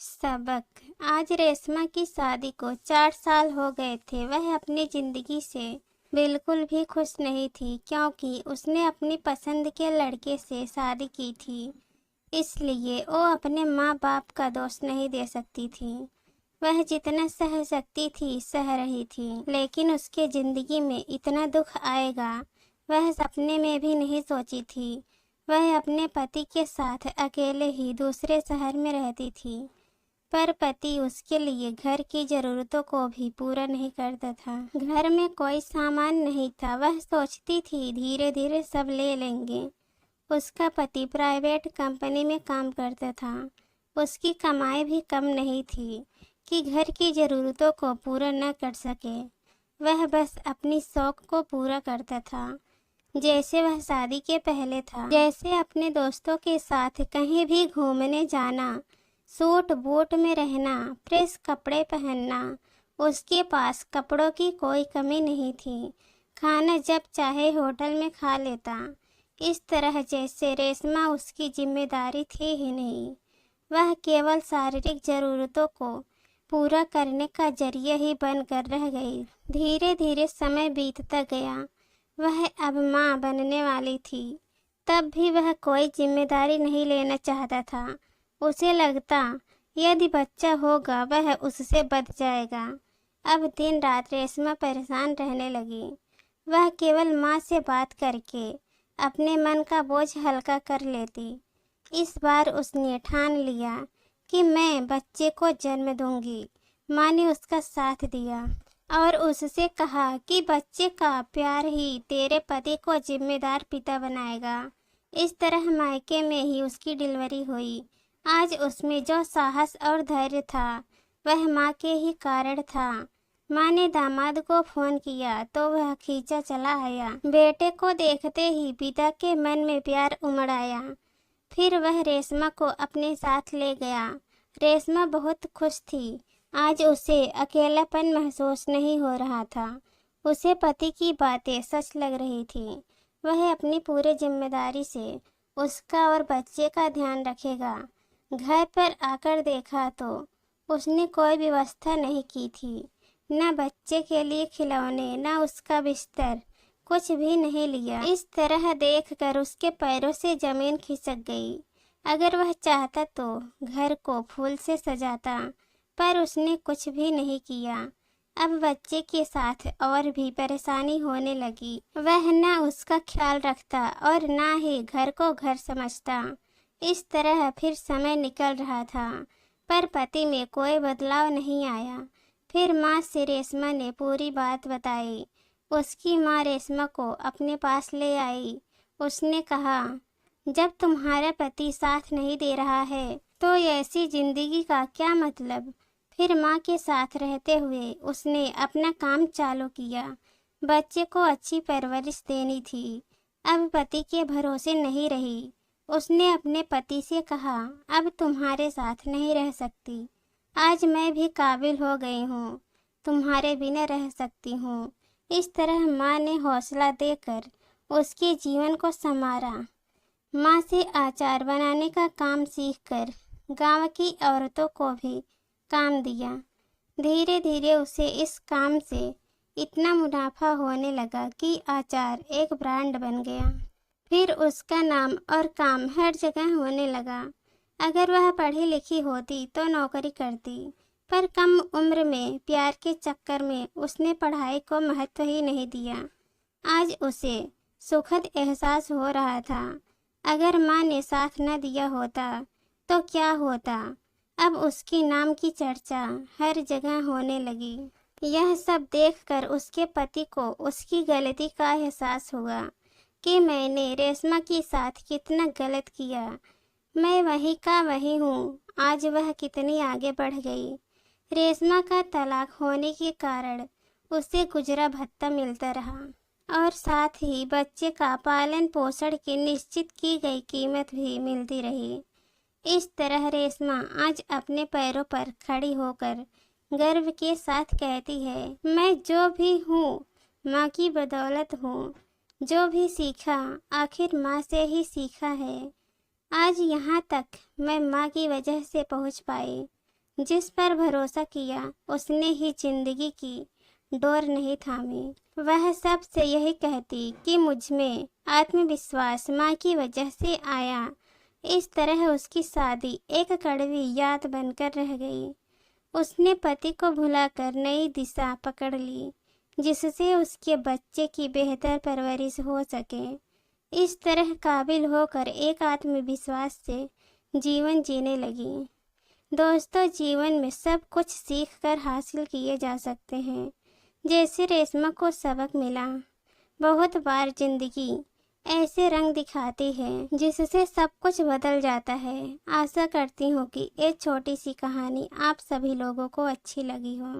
सबक। आज रेशमा की शादी को 4 साल हो गए थे। वह अपनी जिंदगी से बिल्कुल भी खुश नहीं थी, क्योंकि उसने अपनी पसंद के लड़के से शादी की थी। इसलिए वो अपने माँ बाप का दोष नहीं दे सकती थी। वह जितना सह सकती थी सह रही थी, लेकिन उसके जिंदगी में इतना दुख आएगा वह सपने में भी नहीं सोची थी। वह अपने पति के साथ अकेले ही दूसरे शहर में रहती थी, पर पति उसके लिए घर की जरूरतों को भी पूरा नहीं करता था। घर में कोई सामान नहीं था। वह सोचती थी धीरे धीरे सब ले लेंगे। उसका पति प्राइवेट कंपनी में काम करता था। उसकी कमाई भी कम नहीं थी कि घर की जरूरतों को पूरा न कर सके। वह बस अपनी शौक को पूरा करता था, जैसे वह शादी के पहले था। जैसे अपने दोस्तों के साथ कहीं भी घूमने जाना, सूट बूट में रहना, प्रेस कपड़े पहनना। उसके पास कपड़ों की कोई कमी नहीं थी। खाना जब चाहे होटल में खा लेता। इस तरह जैसे रेशमा उसकी जिम्मेदारी थी ही नहीं। वह केवल शारीरिक जरूरतों को पूरा करने का जरिया ही बनकर रह गई। धीरे धीरे समय बीतता गया। वह अब माँ बनने वाली थी। तब भी वह कोई जिम्मेदारी नहीं लेना चाहता था। उसे लगता यदि बच्चा होगा वह उससे बच जाएगा। अब दिन रात रेशमा परेशान रहने लगी। वह केवल माँ से बात करके अपने मन का बोझ हल्का कर लेती। इस बार उसने ठान लिया कि मैं बच्चे को जन्म दूंगी। माँ ने उसका साथ दिया और उससे कहा कि बच्चे का प्यार ही तेरे पति को जिम्मेदार पिता बनाएगा। इस तरह मायके में ही उसकी डिलीवरी हुई। आज उसमें जो साहस और धैर्य था वह माँ के ही कारण था। माँ ने दामाद को फोन किया तो वह खींचा चला आया। बेटे को देखते ही पिता के मन में प्यार उमड़ आया। फिर वह रेशमा को अपने साथ ले गया। रेशमा बहुत खुश थी। आज उसे अकेलापन महसूस नहीं हो रहा था। उसे पति की बातें सच लग रही थी। वह अपनी पूरी जिम्मेदारी से उसका और बच्चे का ध्यान रखेगा। घर पर आकर देखा तो उसने कोई व्यवस्था नहीं की थी। न बच्चे के लिए खिलौने, न उसका बिस्तर, कुछ भी नहीं लिया। इस तरह देखकर उसके पैरों से जमीन खिसक गई। अगर वह चाहता तो घर को फूल से सजाता, पर उसने कुछ भी नहीं किया। अब बच्चे के साथ और भी परेशानी होने लगी। वह न उसका ख्याल रखता और न ही घर को घर समझता। इस तरह फिर समय निकल रहा था, पर पति में कोई बदलाव नहीं आया। फिर माँ से रेशमा ने पूरी बात बताई। उसकी माँ रेशमा को अपने पास ले आई। उसने कहा, जब तुम्हारा पति साथ नहीं दे रहा है तो ऐसी जिंदगी का क्या मतलब। फिर माँ के साथ रहते हुए उसने अपना काम चालू किया। बच्चे को अच्छी परवरिश देनी थी। अब पति के भरोसे नहीं रही। उसने अपने पति से कहा, अब तुम्हारे साथ नहीं रह सकती। आज मैं भी काबिल हो गई हूँ, तुम्हारे बिना रह सकती हूँ। इस तरह माँ ने हौसला देकर उसके जीवन को संवारा। माँ से अचार बनाने का काम सीखकर गांव की औरतों को भी काम दिया। धीरे धीरे उसे इस काम से इतना मुनाफा होने लगा कि अचार एक ब्रांड बन गया। फिर उसका नाम और काम हर जगह होने लगा। अगर वह पढ़ी लिखी होती तो नौकरी करती, पर कम उम्र में प्यार के चक्कर में उसने पढ़ाई को महत्व ही नहीं दिया। आज उसे सुखद एहसास हो रहा था। अगर माँ ने साथ न दिया होता तो क्या होता। अब उसकी नाम की चर्चा हर जगह होने लगी। यह सब देखकर उसके पति को उसकी गलती का एहसास हुआ कि मैंने रेशमा के साथ कितना गलत किया। मैं वही का वही हूँ। आज वह कितनी आगे बढ़ गई। रेशमा का तलाक होने के कारण उसे गुजरा भत्ता मिलता रहा और साथ ही बच्चे का पालन पोषण की निश्चित की गई कीमत भी मिलती रही। इस तरह रेशमा आज अपने पैरों पर खड़ी होकर गर्व के साथ कहती है, मैं जो भी हूँ माँ की बदौलत हूँ। जो भी सीखा आखिर माँ से ही सीखा है। आज यहाँ तक मैं माँ की वजह से पहुँच पाई। जिस पर भरोसा किया उसने ही जिंदगी की डोर नहीं थामी। वह सबसे यही कहती कि मुझ में आत्मविश्वास माँ की वजह से आया। इस तरह उसकी शादी एक कड़वी याद बनकर रह गई। उसने पति को भुलाकर नई दिशा पकड़ ली, जिससे उसके बच्चे की बेहतर परवरिश हो सके। इस तरह काबिल होकर एक आत्मविश्वास से जीवन जीने लगी। दोस्तों, जीवन में सब कुछ सीख कर हासिल किए जा सकते हैं, जैसे रेशमा को सबक मिला। बहुत बार जिंदगी ऐसे रंग दिखाती है जिससे सब कुछ बदल जाता है। आशा करती हूँ कि ये छोटी सी कहानी आप सभी लोगों को अच्छी लगी हो।